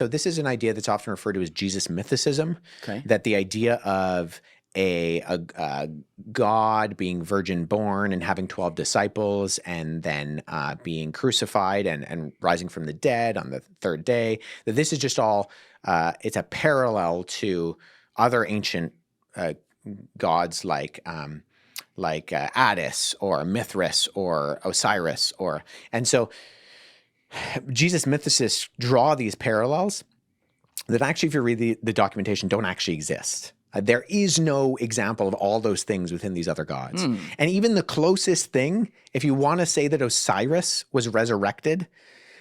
So this is an idea that's often referred to as Jesus mythicism, Okay. that the idea of a God being virgin born and having 12 disciples and then being crucified and rising from the dead on the third day, that this is just all, it's a parallel to other ancient gods like Attis or Mithras or Osiris, and so Jesus mythicists draw these parallels that actually, if you read the documentation, don't actually exist. There is no example of all those things within these other gods. And even the closest thing, if you want to say that Osiris was resurrected,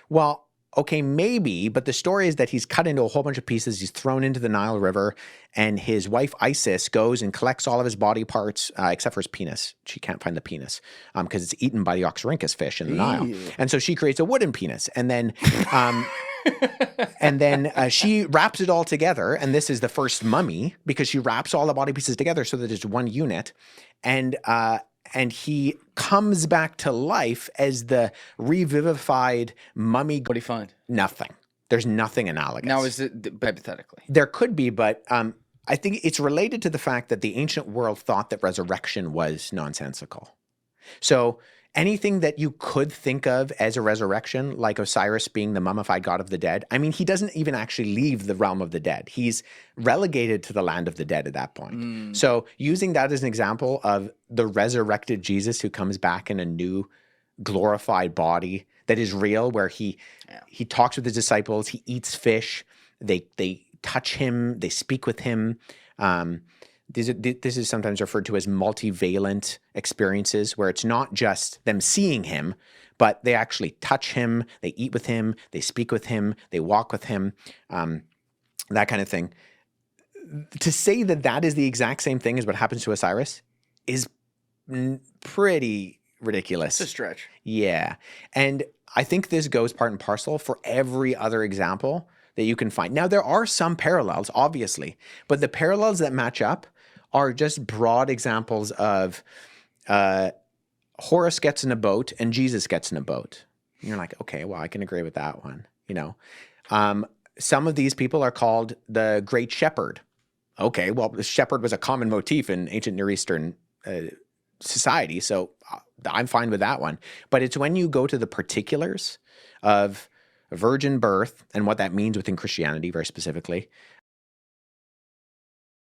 well, okay, maybe, but the story is that he's cut into a whole bunch of pieces. He's thrown into the Nile River, and his wife Isis goes and collects all of his body parts, except for his penis. She can't find the penis because it's eaten by the Oxyrhynchus fish in the Nile. And so she creates a wooden penis, and then she wraps it all together, and this is the first mummy because she wraps all the body pieces together so that it's one unit, and he comes back to life as the revivified mummy. What do you find? Nothing. There's nothing analogous. Now, is it hypothetically? There could be, but I think it's related to the fact that the ancient world thought that resurrection was nonsensical. So anything that you could think of as a resurrection, like Osiris being the mummified god of the dead, I mean, he doesn't even actually leave the realm of the dead. He's relegated to the land of the dead at that point. So using that as an example of the resurrected Jesus who comes back in a new glorified body that is real, where he talks with his disciples, he eats fish, they touch him, they speak with him. This is sometimes referred to as multivalent experiences, where it's not just them seeing him, but they actually touch him, they eat with him, they speak with him, they walk with him, that kind of thing. To say that that is the exact same thing as what happens to Osiris is pretty ridiculous. It's a stretch. Yeah. And I think this goes part and parcel for every other example that you can find. Now, there are some parallels, obviously, but the parallels that match up are just broad examples of Horus gets in a boat and Jesus gets in a boat. And you're like, okay, well, I can agree with that one. You know, some of these people are called the Great Shepherd. Okay, well, the shepherd was a common motif in ancient Near Eastern society, so I'm fine with that one. But it's when you go to the particulars of virgin birth and what that means within Christianity, very specifically,